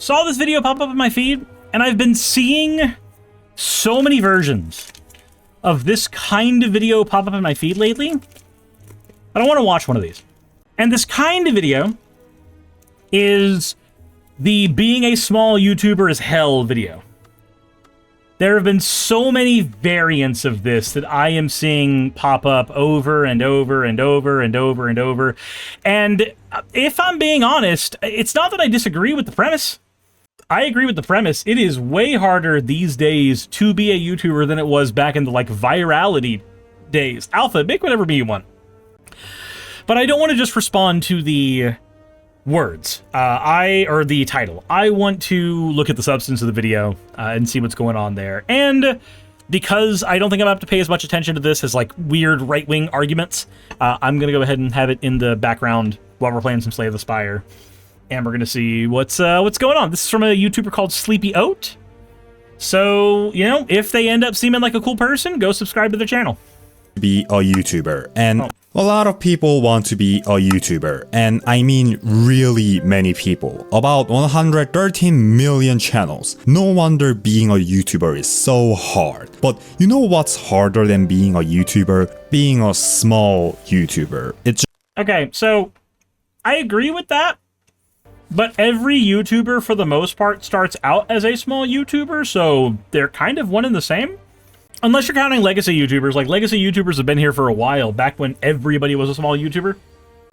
saw this video pop up in my feed, and I've been seeing so many versions of this kind of video pop up in my feed lately. I don't want to watch one of these. And this kind of video is the being a small YouTuber is hell video. There have been so many variants of this that I am seeing pop up over and over and over and over and over. And if I'm being honest, it's not that I disagree with the premise. I agree with the premise. It is way harder these days to be a YouTuber than it was back in the like virality days. Alpha, make whatever me you want. But I don't want to just respond to the words, or the title. I want to look at the substance of the video and see what's going on there. And because I don't think I'm going to have to pay as much attention to this as like weird right-wing arguments, I'm going to go ahead and have it in the background while we're playing some Slay the Spire. And we're going to see what's going on. This is from a YouTuber called Sleepy Oat. So, you know, if they end up seeming like a cool person, go subscribe to their channel. Be a YouTuber, and a lot of people want to be a YouTuber, and I mean really many people. About 113 million channels. No wonder being a YouTuber is so hard. But you know what's harder than being a YouTuber? Being a small YouTuber. It's okay, so I agree with that. But every YouTuber, for the most part, starts out as a small YouTuber, so they're kind of one and the same. Unless you're counting legacy YouTubers. Like, legacy YouTubers have been here for a while, back when everybody was a small YouTuber.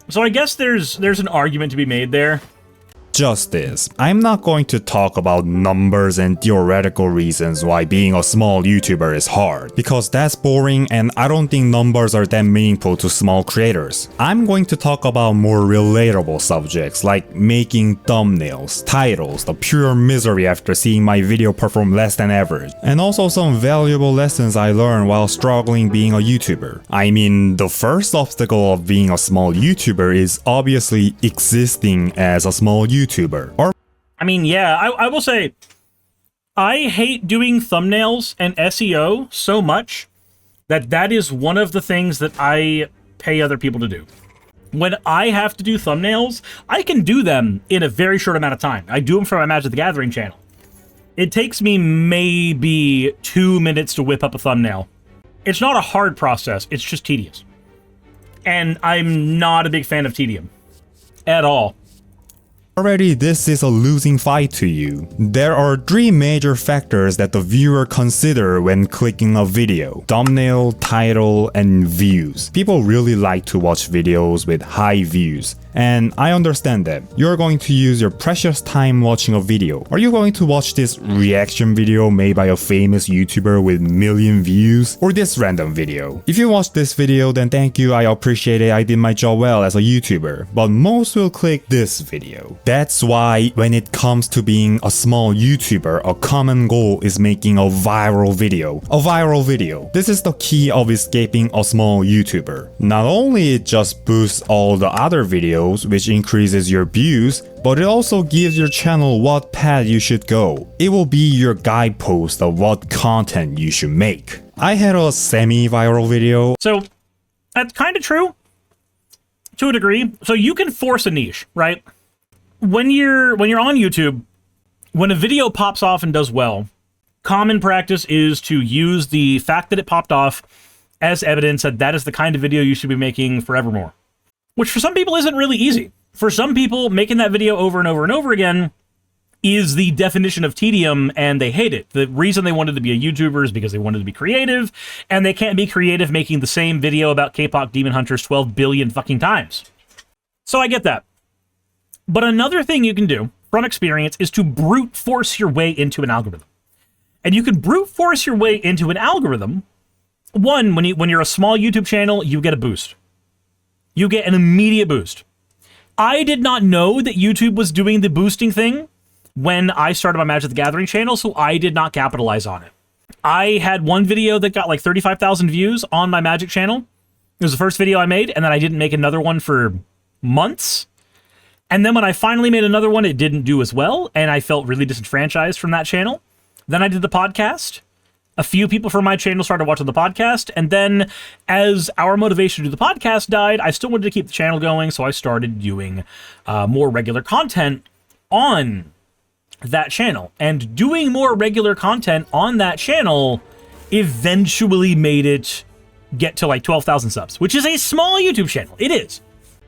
So I guess there's an argument to be made there. just this. I'm not going to talk about numbers and theoretical reasons why being a small YouTuber is hard, because that's boring and I don't think numbers are that meaningful to small creators. I'm going to talk about more relatable subjects like making thumbnails, titles, the pure misery after seeing my video perform less than average, and also some valuable lessons I learned while struggling being a YouTuber. I mean, the first obstacle of being a small YouTuber is obviously existing as a small YouTuber. Or I mean, yeah, I will say, I hate doing thumbnails and SEO so much that is one of the things that I pay other people to do. When I have to do thumbnails, I can do them in a very short amount of time. I do them for my Magic the Gathering channel. It takes me maybe 2 minutes to whip up a thumbnail. It's not a hard process, it's just tedious. And I'm not a big fan of tedium. At all. already this is a losing fight to you. There are 3 major factors that the viewer consider when clicking a video: thumbnail, title, and views. People really like to watch videos with high views, and I understand that. You're going to use your precious time watching a video. Are you going to watch this reaction video made by a famous YouTuber with million views, or this random video? If you watch this video, then thank you, I appreciate it, I did my job well as a YouTuber, but most will click this video. That's why when it comes to being a small YouTuber, a common goal is making a viral video. A viral video. This is the key of escaping a small YouTuber. Not only it just boosts all the other videos, which increases your views, but it also gives your channel what path you should go. It will be your guidepost of what content you should make. I had a semi-viral video. So, that's kind of true, to a degree. So you can force a niche, right? When you're on YouTube, when a video pops off and does well, common practice is to use the fact that it popped off as evidence that that is the kind of video you should be making forevermore. Which for some people isn't really easy. For some people, making that video over and over and over again is the definition of tedium, and they hate it. The reason they wanted to be a YouTuber is because they wanted to be creative, and they can't be creative making the same video about K-pop Demon Hunters 12 billion fucking times. So I get that. But another thing you can do, from experience, is to brute force your way into an algorithm. And you can brute force your way into an algorithm. One, when you're a small YouTube channel, you get a boost. You get an immediate boost. I did not know that YouTube was doing the boosting thing when I started my Magic the Gathering channel, so I did not capitalize on it. I had one video that got like 35,000 views on my Magic channel. It was the first video I made, and then I didn't make another one for months. And then when I finally made another one, it didn't do as well, and I felt really disenfranchised from that channel. Then I did the podcast. A few people from my channel started watching the podcast, and then as our motivation to do the podcast died, I still wanted to keep the channel going, so I started doing more regular content on that channel. And doing more regular content on that channel eventually made it get to like 12,000 subs, which is a small YouTube channel. It is.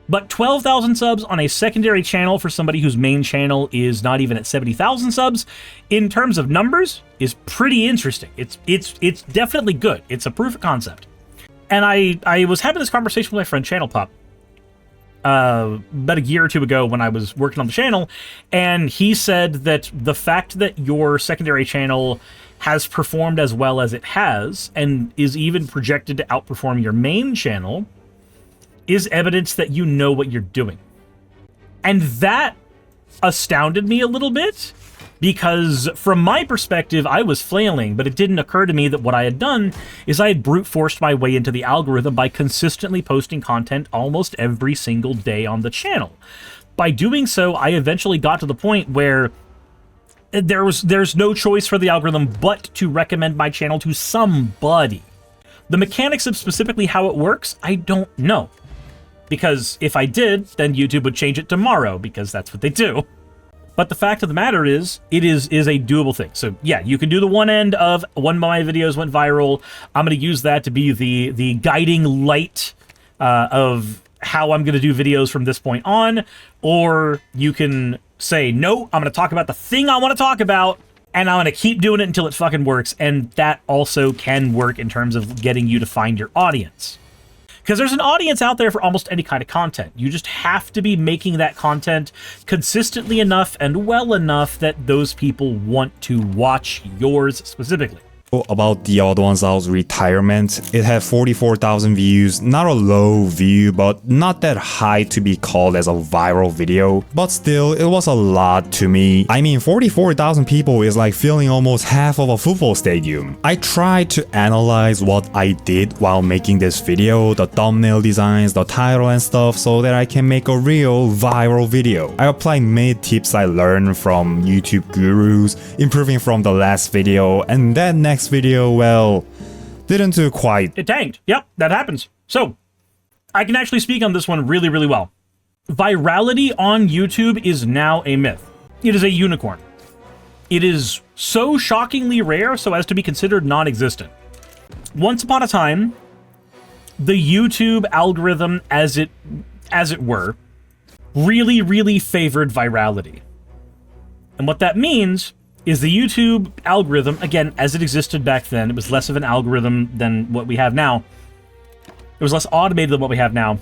But 12,000 subs on a secondary channel for somebody whose main channel is not even at 70,000 subs, in terms of numbers, is pretty interesting. It's definitely good. It's a proof of concept. And I was having this conversation with my friend Channel Pop about a year or two ago when I was working on the channel, and he said that the fact that your secondary channel has performed as well as it has, and is even projected to outperform your main channel, is evidence that you know what you're doing. And that astounded me a little bit, because from my perspective, I was flailing, but it didn't occur to me that what I had done is I had brute forced my way into the algorithm by consistently posting content almost every single day on the channel. By doing so, I eventually got to the point where there's no choice for the algorithm but to recommend my channel to somebody. The mechanics of specifically how it works, I don't know. Because if I did, then YouTube would change it tomorrow, because that's what they do. But the fact of the matter is, it is a doable thing. So yeah, you can do the one end of one of my videos went viral. I'm going to use that to be the guiding light of how I'm going to do videos from this point on. Or you can say, no, I'm going to talk about the thing I want to talk about, and I'm going to keep doing it until it fucking works. And that also can work in terms of getting you to find your audience. Because there's an audience out there for almost any kind of content. You just have to be making that content consistently enough and well enough that those people want to watch yours specifically. About the Odd Ones Out's retirement, it had 44,000 views, not a low view, but not that high to be called as a viral video, but still, it was a lot to me. I mean, 44,000 people is like filling almost half of a football stadium. I tried to analyze what I did while making this video, the thumbnail designs, the title and stuff, so that I can make a real viral video. I applied many tips I learned from YouTube gurus, improving from the last video, and that next video, well, didn't do quite. It tanked. Yep, that happens. So, I can actually speak on this one really, really well. Virality on YouTube is now a myth. It is a unicorn. It is so shockingly rare so as to be considered non-existent. Once upon a time, the YouTube algorithm, as it were, really, really favored virality. And what that means is the YouTube algorithm, again, as it existed back then, it was less of an algorithm than what we have now. It was less automated than what we have now.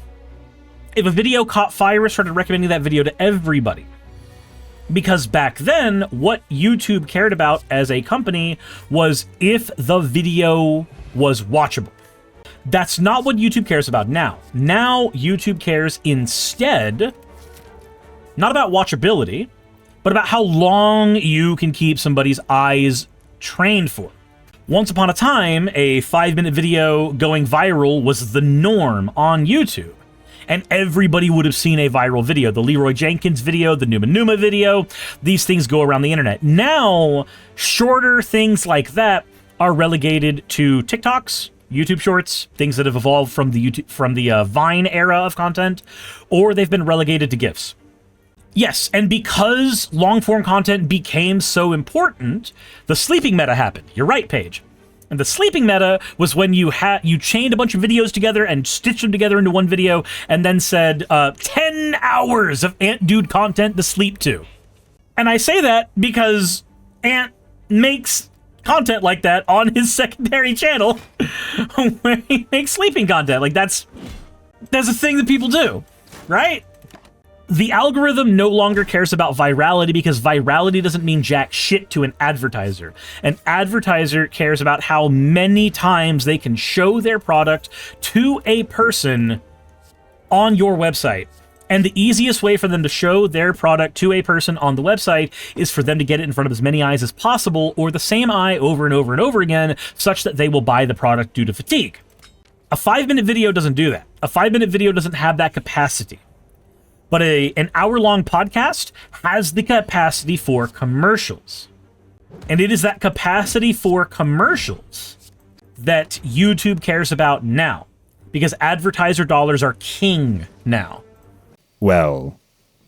If a video caught fire, it started recommending that video to everybody. Because back then, what YouTube cared about as a company was if the video was watchable. That's not what YouTube cares about now. Now, YouTube cares instead, not about watchability, but about how long you can keep somebody's eyes trained for. Once upon a time, a 5-minute video going viral was the norm on YouTube. And everybody would have seen a viral video. The Leroy Jenkins video, the Numa Numa video, these things go around the internet. Now, shorter things like that are relegated to TikToks, YouTube Shorts, things that have evolved from the Vine era of content, or they've been relegated to GIFs. Yes, and because long-form content became so important, the sleeping meta happened. You're right, Paige. And the sleeping meta was when you chained a bunch of videos together and stitched them together into one video and then said, 10 hours of Ant Dude content to sleep to. And I say that because Ant makes content like that on his secondary channel where he makes sleeping content. Like, that's a thing that people do, right? The algorithm no longer cares about virality because virality doesn't mean jack shit to an advertiser. An advertiser cares about how many times they can show their product to a person on your website. And the easiest way for them to show their product to a person on the website is for them to get it in front of as many eyes as possible, or the same eye over and over and over again, such that they will buy the product due to fatigue. A 5-minute video doesn't do that. A 5-minute video doesn't have that capacity. But an hour-long podcast has the capacity for commercials. And it is that capacity for commercials that YouTube cares about now. Because advertiser dollars are king now. Well,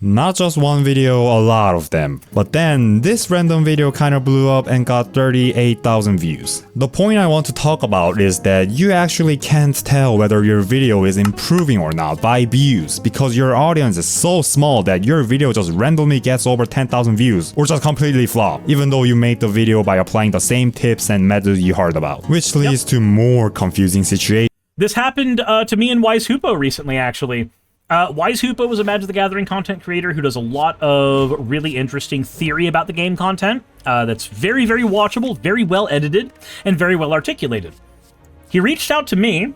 Not just one video, a lot of them. But then, this random video kinda blew up and got 38,000 views. The point I want to talk about is that you actually can't tell whether your video is improving or not by views, because your audience is so small that your video just randomly gets over 10,000 views or just completely flop, even though you made the video by applying the same tips and methods you heard about, which leads to more confusing situations. This happened to me and Wise Hoopo recently, actually. Wise Hoopo was a Magic the Gathering content creator who does a lot of really interesting theory about the game content that's very, very watchable, very well edited, and very well articulated. He reached out to me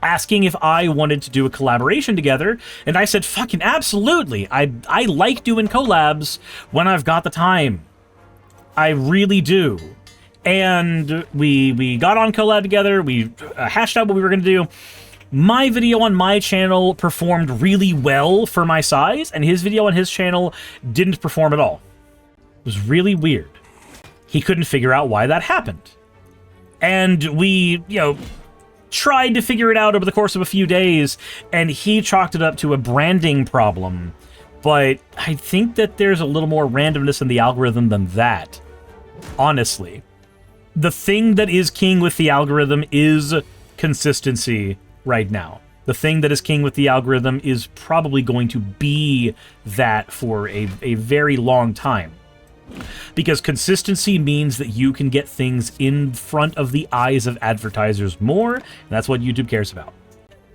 asking if I wanted to do a collaboration together, and I said, fucking absolutely. I like doing collabs when I've got the time. I really do. And we got on collab together, we hashed out what we were going to do. My video on my channel performed really well for my size, and his video on his channel didn't perform at all. It was really weird. He couldn't figure out why that happened. And we, tried to figure it out over the course of a few days, and he chalked it up to a branding problem. But I think that there's a little more randomness in the algorithm than that. Honestly. The thing that is king with the algorithm is consistency right now. The thing that is king with the algorithm is probably going to be that for a very long time. Because consistency means that you can get things in front of the eyes of advertisers more, and that's what YouTube cares about.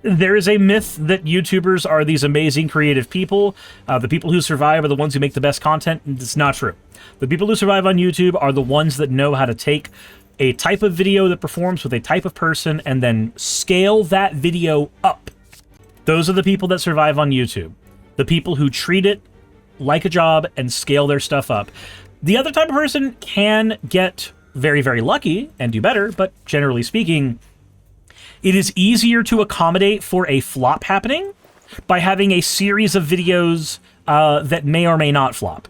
There is a myth that YouTubers are these amazing creative people. The people who survive are the ones who make the best content. It's not true. The people who survive on YouTube are the ones that know how to take a type of video that performs with a type of person and then scale that video up. Those are the people that survive on YouTube. The people who treat it like a job and scale their stuff up. The other type of person can get very, very lucky and do better, but generally speaking, it is easier to accommodate for a flop happening by having a series of videos that may or may not flop.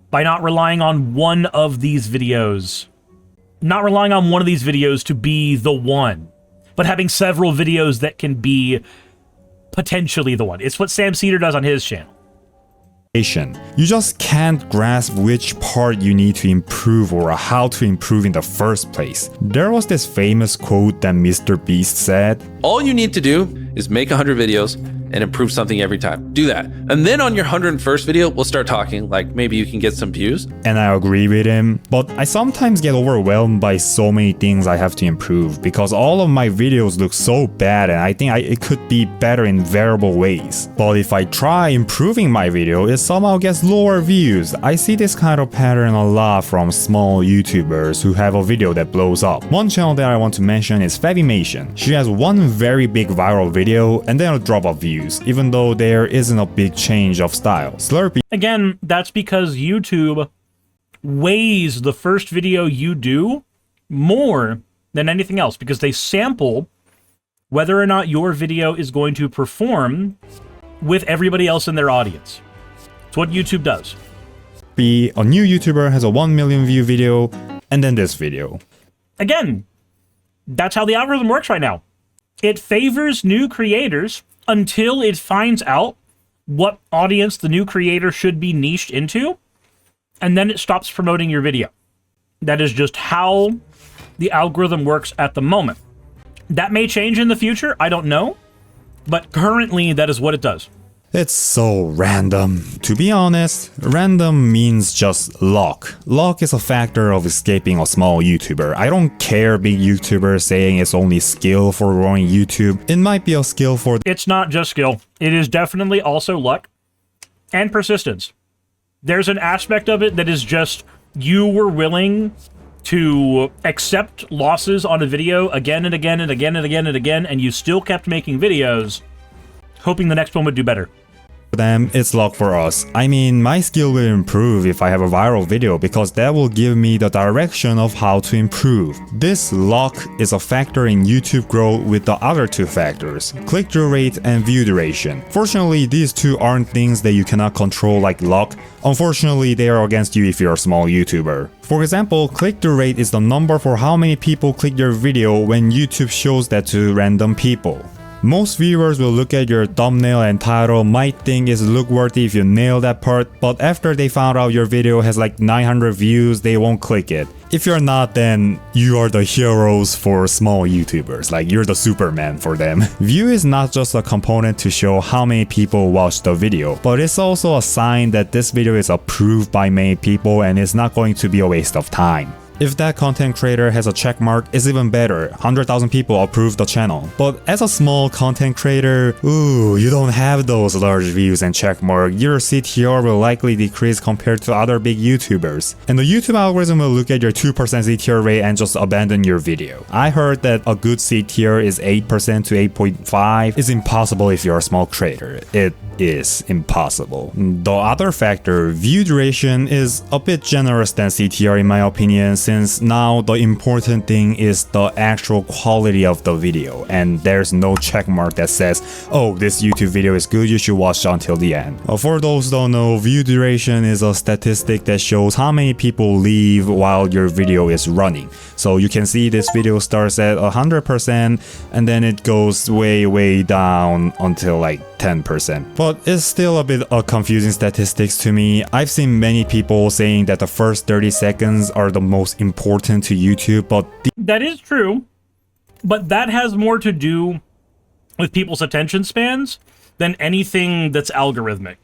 By not relying on one of these videos. Not relying on one of these videos to be the one, but having several videos that can be potentially the one. It's what Sam Cedar does on his channel. You just can't grasp which part you need to improve or how to improve in the first place. There was this famous quote that Mr. Beast said, "All you need to do is make 100 videos and improve something every time. Do that. And then on your 101st video, we'll start talking, like maybe you can get some views." And I agree with him, but I sometimes get overwhelmed by so many things I have to improve because all of my videos look so bad and I think it could be better in variable ways. But if I try improving my video, it somehow gets lower views. I see this kind of pattern a lot from small YouTubers who have a video that blows up. One channel that I want to mention is Fabimation. She has one very big viral video and then a drop of views, even though there isn't a big change of style. Slurpee. Again, that's because YouTube weighs the first video you do more than anything else, because they sample whether or not your video is going to perform with everybody else in their audience. It's what YouTube does. A new YouTuber has a 1 million view video, and then this video. Again, that's how the algorithm works right now. It favors new creators until it finds out what audience the new creator should be niched into, and then it stops promoting your video. That is just how the algorithm works at the moment. That may change in the future, I don't know, but currently that is what it does. It's so random. To be honest, random means just luck. Luck is a factor of escaping a small YouTuber. I don't care big YouTubers saying it's only skill for growing YouTube. It might be a skill for... It's not just skill. It is definitely also luck and persistence. There's an aspect of it that is just you were willing to accept losses on a video again and again and again and again and again, and you still kept making videos, hoping the next one would do better. them, it's luck for us. I mean, my skill will improve if I have a viral video because that will give me the direction of how to improve. This luck is a factor in YouTube growth with the other two factors, click-through rate and view duration. Fortunately, these two aren't things that you cannot control like luck. Unfortunately, they are against you if you're a small YouTuber. For example, click-through rate is the number for how many people click your video when YouTube shows that to random people. Most viewers will look at your thumbnail and title, might think it's look worthy if you nail that part, but after they found out your video has like 900 views, they won't click it. If you're not, then you are the heroes for small YouTubers, like you're the Superman for them. View is not just a component to show how many people watch the video, but it's also a sign that this video is approved by many people and it's not going to be a waste of time. If that content creator has a check mark, it's even better. 100,000 people approve the channel. But as a small content creator, you don't have those large views and check mark. Your CTR will likely decrease compared to other big YouTubers. And the YouTube algorithm will look at your 2% CTR rate and just abandon your video. I heard that a good CTR is 8% to 8.5. It's impossible if you're a small creator. It is impossible. The other factor, view duration, is a bit generous than CTR in my opinion, since now the important thing is the actual quality of the video and there's no check mark that says, oh, this YouTube video is good, you should watch until the end. For those who don't know, view duration is a statistic that shows how many people leave while your video is running. So you can see this video starts at 100% and then it goes way down until like 10%. But it's still a bit of confusing statistics to me. I've seen many people saying that the first 30 seconds are the most important to YouTube, but that is true, but that has more to do with people's attention spans than anything that's algorithmic.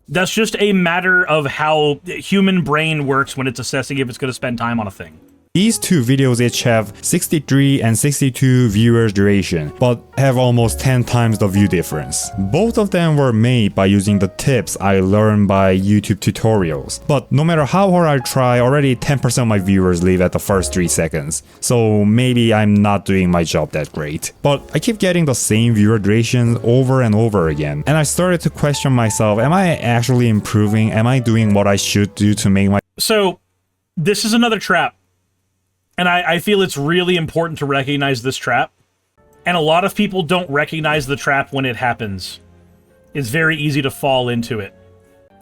That's just a matter of how the human brain works when it's assessing if it's going to spend time on a thing. These two videos each have 63 and 62 viewers duration, but have almost 10 times the view difference. Both of them were made by using the tips I learned by YouTube tutorials. But no matter how hard I try, already 10% of my viewers leave at the first 3 seconds. So maybe I'm not doing my job that great. But I keep getting the same viewer duration over and over again. And I started to question myself, am I actually improving? Am I doing what I should do to make my... So this is another trap. And I feel it's really important to recognize this trap. And a lot of people don't recognize the trap when it happens. It's very easy to fall into it.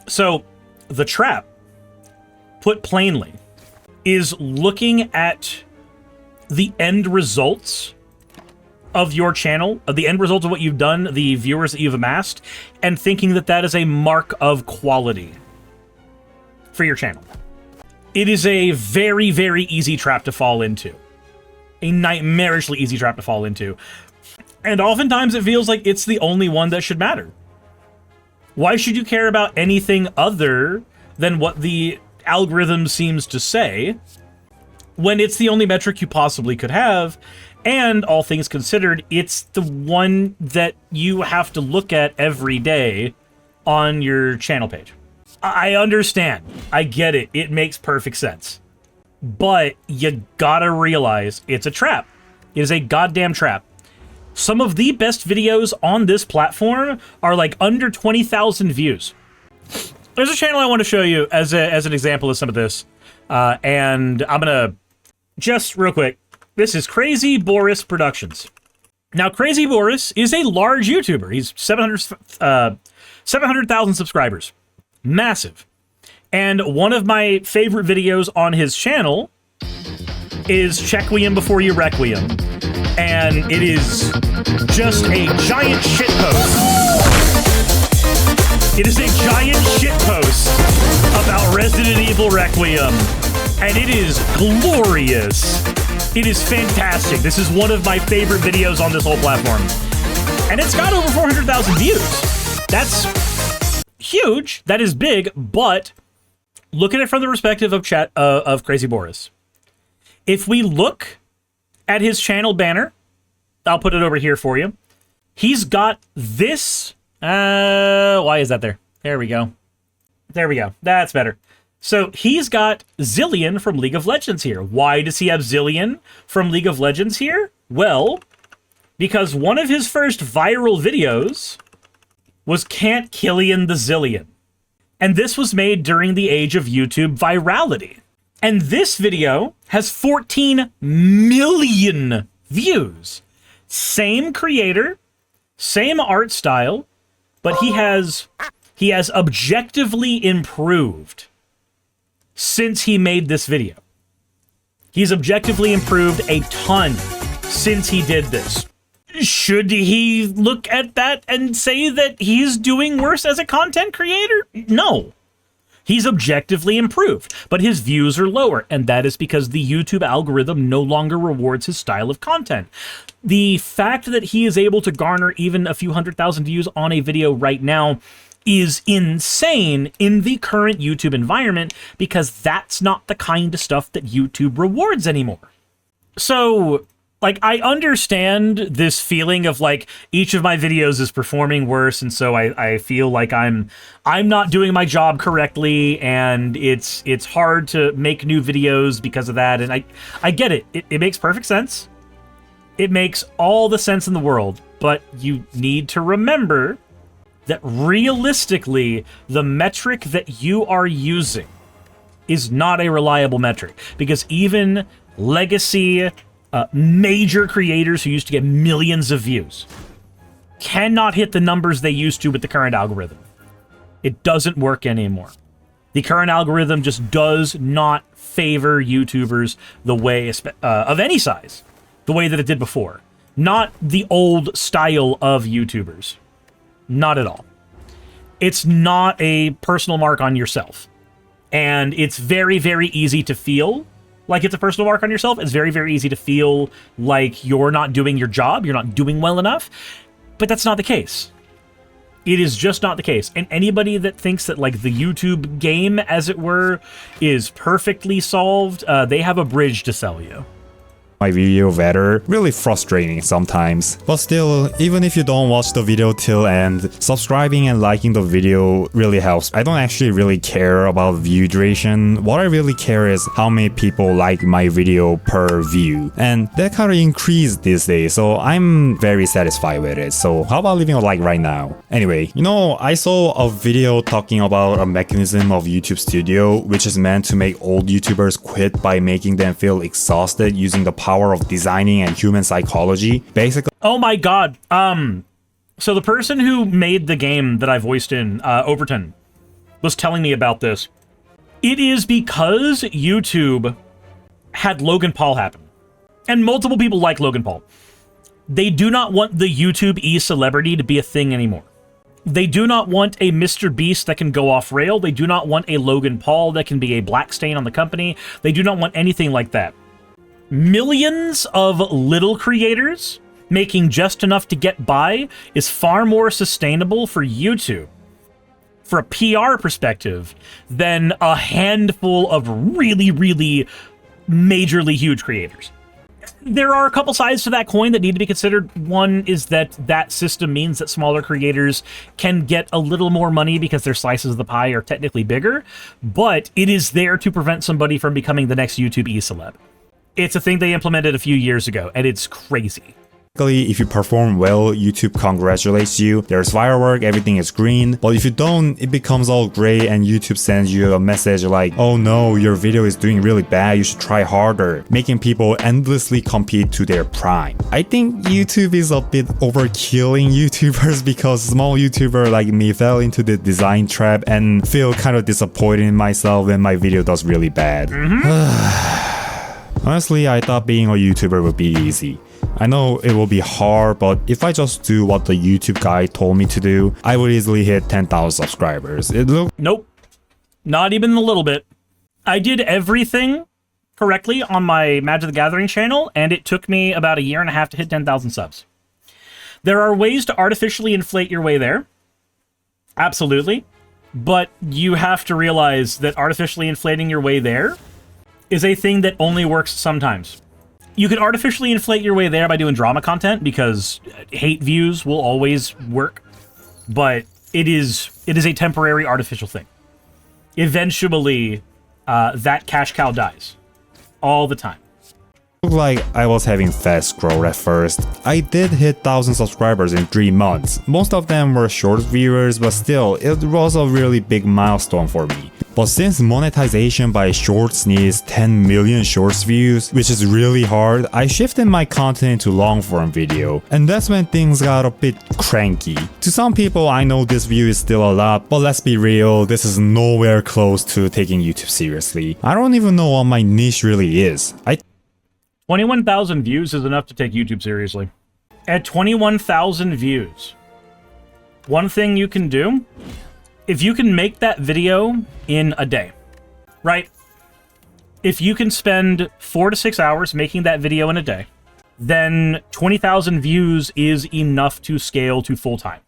So, the trap, put plainly, is looking at the end results of your channel, the end results of what you've done, the viewers that you've amassed, and thinking that that is a mark of quality for your channel. It is a very easy trap to fall into. A nightmarishly easy trap to fall into. And oftentimes it feels like it's the only one that should matter. Why should you care about anything other than what the algorithm seems to say when it's the only metric you possibly could have, and all things considered, it's the one that you have to look at every day on your channel page? I understand. I get it. It makes perfect sense. But you gotta realize it's a trap. It is a goddamn trap. Some of the best videos on this platform are like under 20,000 views. There's a channel I want to show you as an example of some of this. And I'm gonna just real quick. This is Crazy Boris Productions. Now, Crazy Boris is a large YouTuber. He's 700,000 subscribers. Massive. And one of my favorite videos on his channel is Checkweem Before You Requiem. And it is just a giant shitpost. It is a giant shitpost about Resident Evil Requiem. And it is glorious. It is fantastic. This is one of my favorite videos on this whole platform. And it's got over 400,000 views. That's huge. That is big, but look at it from the perspective of Crazy Boris. If we look at his channel banner, I'll put it over here for you. He's got this. Why is that there? There we go. There we go. That's better. So he's got Zillion from League of Legends here. Why does he have Zillion from League of Legends here? Well, because one of his first viral videos was Can't Killian the Zillion. And this was made during the age of YouTube virality. And this video has 14 million views. Same creator, same art style, but he has objectively improved since he made this video. He's objectively improved a ton since he did this. Should he look at that and say that he's doing worse as a content creator? No. He's objectively improved, but his views are lower, and that is because the YouTube algorithm no longer rewards his style of content. The fact that he is able to garner even a few 100,000 views on a video right now is insane in the current YouTube environment, because that's not the kind of stuff that YouTube rewards anymore. So, like, I understand this feeling of, like, each of my videos is performing worse, and so I feel like I'm not doing my job correctly, and it's hard to make new videos because of that, and I get it. It makes perfect sense. It makes all the sense in the world, but you need to remember that realistically, the metric that you are using is not a reliable metric, because even legacy major creators who used to get millions of views cannot hit the numbers they used to with the current algorithm. It doesn't work anymore. The current algorithm just does not favor YouTubers the way of any size, the way that it did before. Not the old style of YouTubers. Not at all. It's not a personal mark on yourself. And it's very, very easy to feel like it's a personal mark on yourself. It's very, very easy to feel like you're not doing your job, you're not doing well enough, but that's not the case. It is just not the case. And anybody that thinks that, like, the YouTube game, as it were, is perfectly solved, they have a bridge to sell you. My video better. Really frustrating sometimes. But still, even if you don't watch the video till end, subscribing and liking the video really helps. I don't actually really care about view duration. What I really care is how many people like my video per view. And that kind of increased these days, so I'm very satisfied with it. So how about leaving a like right now? Anyway, you know, I saw a video talking about a mechanism of YouTube Studio, which is meant to make old YouTubers quit by making them feel exhausted using the power of designing and human psychology. Basically, oh my god. So the person who made the game that I voiced in, Overton, was telling me about this. It is because YouTube had Logan Paul happen. And multiple people like Logan Paul. They do not want the YouTube e-celebrity to be a thing anymore. They do not want a Mr. Beast that can go off rail. They do not want a Logan Paul that can be a black stain on the company. They do not want anything like that. Millions of little creators making just enough to get by is far more sustainable for YouTube, for a PR perspective, than a handful of really, really majorly huge creators. There are a couple sides to that coin that need to be considered. One is that that system means that smaller creators can get a little more money because their slices of the pie are technically bigger, but it is there to prevent somebody from becoming the next YouTube e-celeb. It's a thing they implemented a few years ago, and it's crazy. if you perform well, YouTube congratulates you. There's firework, everything is green. But if you don't, it becomes all gray and YouTube sends you a message like, oh no, your video is doing really bad, you should try harder, making people endlessly compete to their prime. I think YouTube is a bit overkilling YouTubers because small YouTuber like me fell into the design trap and feel kind of disappointed in myself when my video does really bad. Honestly, I thought being a YouTuber would be easy. I know it will be hard, but if I just do what the YouTube guy told me to do, I would easily hit 10,000 subscribers. Nope. Not even a little bit. I did everything correctly on my Magic the Gathering channel, and it took me about a year and a half to hit 10,000 subs. There are ways to artificially inflate your way there. Absolutely. But you have to realize that artificially inflating your way there is a thing that only works sometimes. You can artificially inflate your way there by doing drama content because hate views will always work, but it is a temporary artificial thing. Eventually, that cash cow dies. All the time. Looked like I was having fast growth at first. I did hit 1,000 subscribers in 3 months. Most of them were short viewers, but still, it was a really big milestone for me. But since monetization by shorts needs 10 million shorts views, which is really hard, I shifted my content to long form video, and that's when things got a bit cranky. To some people, I know this view is still a lot, but let's be real, this is nowhere close to taking YouTube seriously. I don't even know what my niche really is. 21,000 views is enough to take YouTube seriously. At 21,000 views, one thing you can do, if you can make that video in a day, right? If you can spend 4 to 6 hours making that video in a day, then 20,000 views is enough to scale to full-time.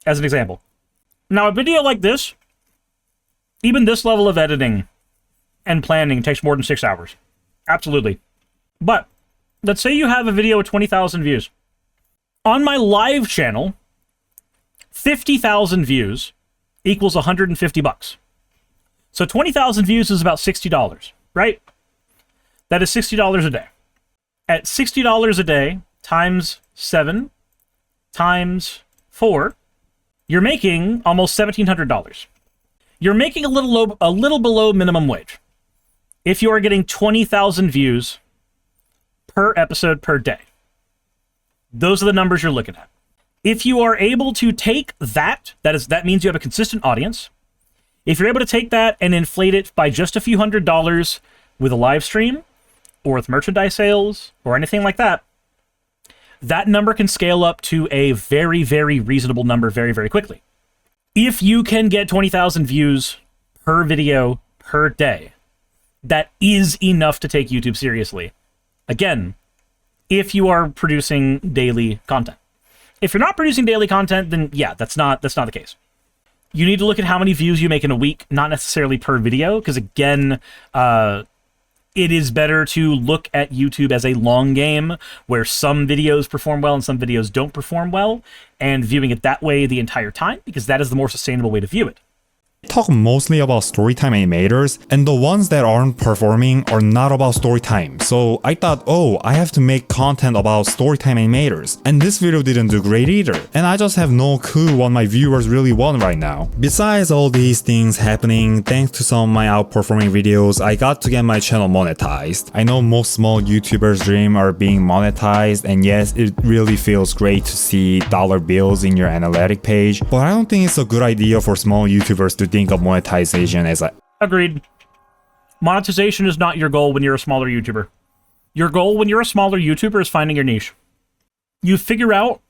As an example. Now, a video like this, even this level of editing and planning takes more than 6 hours. Absolutely. But let's say you have a video with 20,000 views. On my live channel, 50,000 views equals $150. So 20,000 views is about $60, right? That is $60 a day. At $60 a day times 7 times 4, you're making almost $1,700. You're making a little below minimum wage if you are getting 20,000 views per episode per day. Those are the numbers you're looking at. If you are able to take that means you have a consistent audience. If you're able to take that and inflate it by just a few $100s with a live stream or with merchandise sales or anything like that, that number can scale up to a very, very reasonable number very, very quickly. If you can get 20,000 views per video per day, that is enough to take YouTube seriously. Again, if you are producing daily content. If you're not producing daily content, then yeah, that's not the case. You need to look at how many views you make in a week, not necessarily per video, because again, it is better to look at YouTube as a long game where some videos perform well and some videos don't perform well, and viewing it that way the entire time, because that is the more sustainable way to view it. Talk mostly about storytime animators, and the ones that aren't performing are not about storytime. So I thought, oh, I have to make content about storytime animators, and this video didn't do great either, and I just have no clue what my viewers really want right now. Besides all these things happening, thanks to some of my outperforming videos, I got to get my channel monetized. I know most small YouTubers' dream are being monetized, and yes, it really feels great to see dollar bills in your analytic page, but I don't think it's a good idea for small YouTubers to think of monetization as a... Agreed. Monetization is not your goal when you're a smaller YouTuber. Your goal when you're a smaller YouTuber is finding your niche. You figure out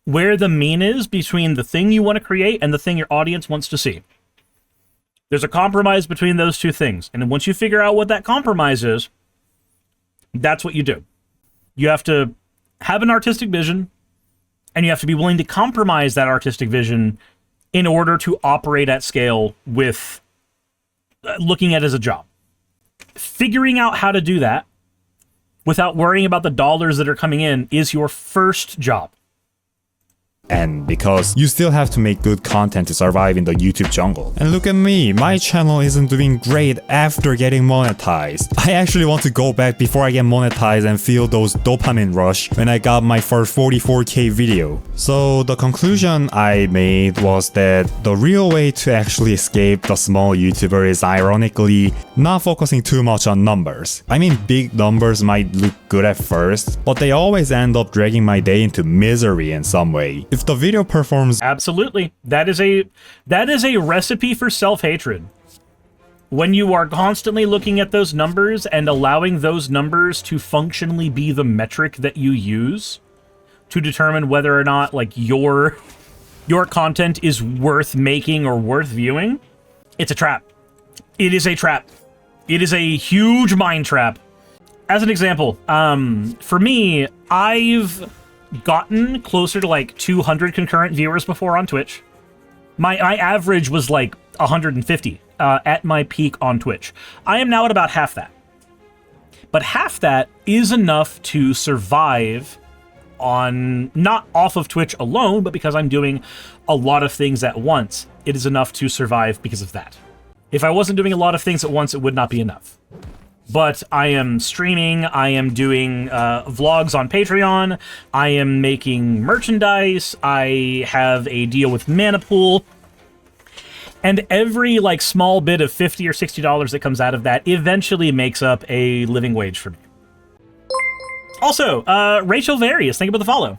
where the mean is between the thing you want to create and the thing your audience wants to see. There's a compromise between those two things. And once you figure out what that compromise is, that's what you do. You have to have an artistic vision, and you have to be willing to compromise that artistic vision in order to operate at scale with looking at it as a job. Figuring out how to do that without worrying about the dollars that are coming in is your first job. And because you still have to make good content to survive in the YouTube jungle. And look at me, my channel isn't doing great after getting monetized. I actually want to go back before I get monetized and feel those dopamine rush when I got my first 44K video. So the conclusion I made was that the real way to actually escape the small YouTuber is ironically not focusing too much on numbers. I mean, big numbers might look good at first, but they always end up dragging my day into misery in some way. If the video performs... Absolutely. That is a recipe for self-hatred. When you are constantly looking at those numbers and allowing those numbers to functionally be the metric that you use to determine whether or not like your content is worth making or worth viewing, it's a trap. It is a trap. It is a huge mind trap. As an example, for me, I've gotten closer to like 200 concurrent viewers before on Twitch. My average was like 150 at my peak on Twitch. I am now at about half that. But half that is enough to survive on, not off of Twitch alone, but because I'm doing a lot of things at once, it is enough to survive because of that. If I wasn't doing a lot of things at once, it would not be enough. But I am streaming, I am doing vlogs on Patreon, I am making merchandise, I have a deal with Manapool, and every like small bit of $50 or $60 that comes out of that eventually makes up a living wage for me. Also, Rachel Various, thank you for the follow.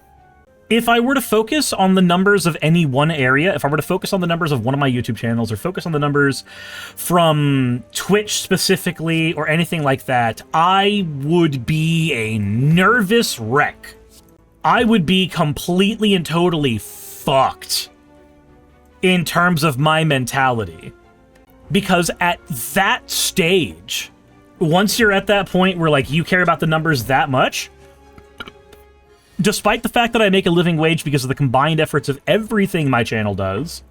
If I were to focus on the numbers of any one area, if I were to focus on the numbers of one of my YouTube channels or focus on the numbers from Twitch specifically or anything like that, I would be a nervous wreck. I would be completely and totally fucked in terms of my mentality. Because at that stage, once you're at that point where like you care about the numbers that much, despite the fact that I make a living wage because of the combined efforts of everything my channel does,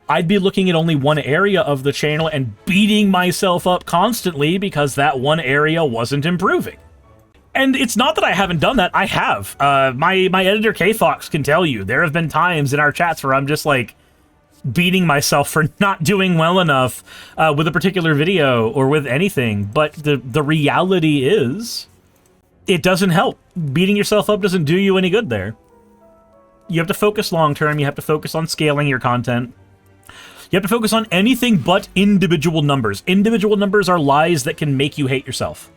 I'd be looking at only one area of the channel and beating myself up constantly because that one area wasn't improving. And it's not that I haven't done that. I have. My editor K-Fox can tell you, there have been times in our chats where I'm just like beating myself for not doing well enough with a particular video or with anything. But the reality is, it doesn't help. Beating yourself up doesn't do you any good there. You have to focus long term. You have to focus on scaling your content. You have to focus on anything but individual numbers. Individual numbers are lies that can make you hate yourself.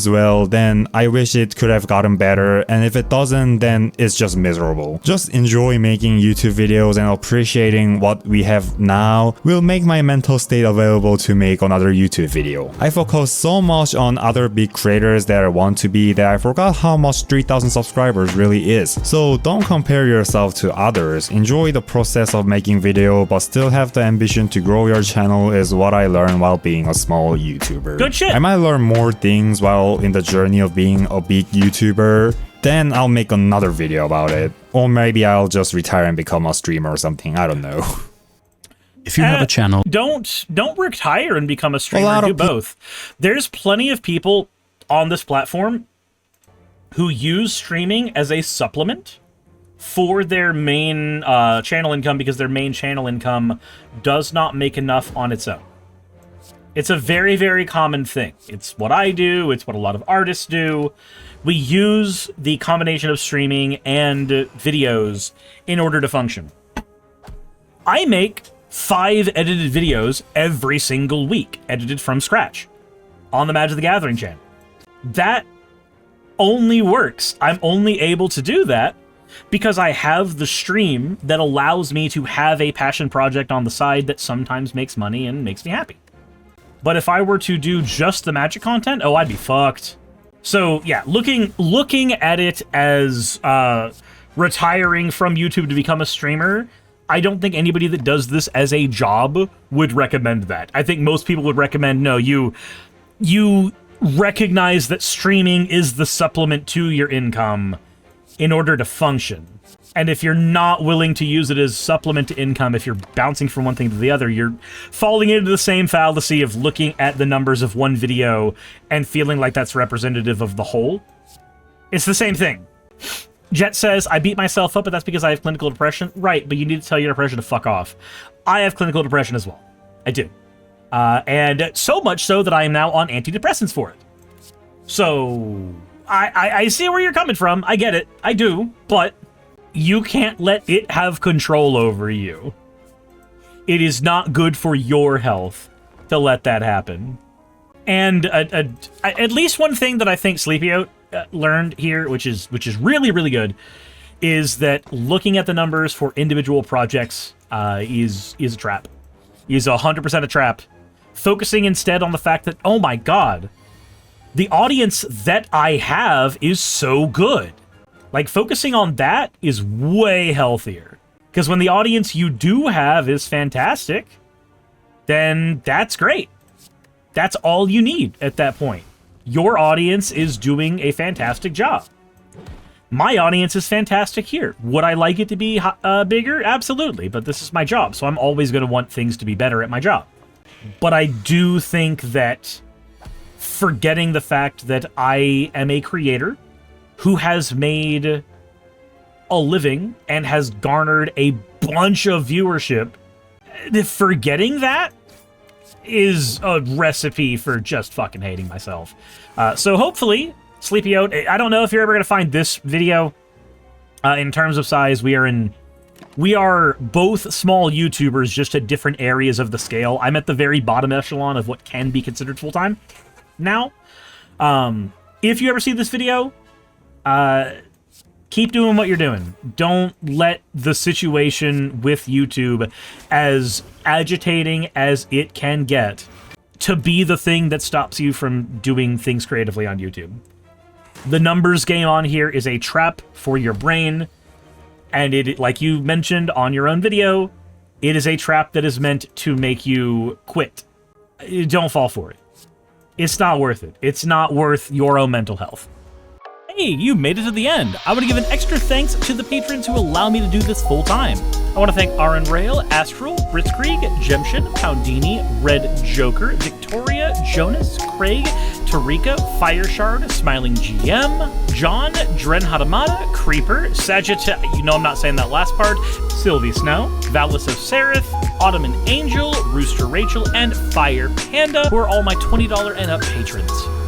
Well, then I wish it could have gotten better, and if it doesn't, then it's just miserable. Just enjoy making YouTube videos and appreciating what we have now will make my mental state available to make another YouTube video. I focus so much on other big creators that I want to be that I forgot how much 3,000 subscribers really is. So don't compare yourself to others. Enjoy the process of making video, but still have the ambition to grow your channel is what I learned while being a small YouTuber. Good shit. I might learn more things while in the journey of being a big YouTuber, then I'll make another video about it. Or maybe I'll just retire and become a streamer or something, I don't know. If you have a channel, don't retire and become a streamer, do both. There's plenty of people on this platform who use streaming as a supplement for their main channel income because their main channel income does not make enough on its own. It's a very, very common thing. It's what I do. It's what a lot of artists do. We use the combination of streaming and videos in order to function. I make 5 edited videos every single week, edited from scratch, on the Magic the Gathering channel. That only works. I'm only able to do that because I have the stream that allows me to have a passion project on the side that sometimes makes money and makes me happy. But if I were to do just the Magic content, oh, I'd be fucked. So yeah, looking at it as retiring from YouTube to become a streamer, I don't think anybody that does this as a job would recommend that. I think most people would recommend, no, you recognize that streaming is the supplement to your income in order to function. And if you're not willing to use it as supplement to income, if you're bouncing from one thing to the other, you're falling into the same fallacy of looking at the numbers of one video and feeling like that's representative of the whole. It's the same thing. Jet says, I beat myself up, but that's because I have clinical depression. Right, but you need to tell your depression to fuck off. I have clinical depression as well. I do. And so much so that I am now on antidepressants for it. So, I see where you're coming from. I get it. I do. But you can't let it have control over you. It is not good for your health to let that happen. And at least one thing that I think Sleepyout learned here, which is really, really good, is that looking at the numbers for individual projects is a trap. Is 100% a trap. Focusing instead on the fact that, oh my god, the audience that I have is so good. Like, focusing on that is way healthier. Because when the audience you do have is fantastic, then that's great. That's all you need at that point. Your audience is doing a fantastic job. My audience is fantastic here. Would I like it to be bigger? Absolutely, but this is my job, so I'm always going to want things to be better at my job. But I do think that forgetting the fact that I am a creator who has made a living and has garnered a bunch of viewership, forgetting that is a recipe for just fucking hating myself. So hopefully, Sleepyout, I don't know if you're ever going to find this video. In terms of size, we are both small YouTubers, just at different areas of the scale. I'm at the very bottom echelon of what can be considered full-time now. If you ever see this video, keep doing what you're doing. Don't let the situation with YouTube, as agitating as it can get, to be the thing that stops you from doing things creatively on YouTube. The numbers game on here is a trap for your brain, and it, like you mentioned on your own video, it is a trap that is meant to make you quit. Don't fall for it. It's not worth it. It's not worth your own mental health. Hey, you made it to the end. I want to give an extra thanks to the patrons who allow me to do this full time. I want to thank Aaron Rail, Astral, Britzkrieg, Jemshin, Poundini, Red Joker, Victoria, Jonas, Craig, Tarika, Fireshard, Smiling GM, John, Dren Hadamada, Creeper, Sagitta, you know I'm not saying that last part, Sylvie Snow, Valis of Seraph, Ottoman Angel, Rooster Rachel, and Fire Panda, who are all my $20 and up patrons.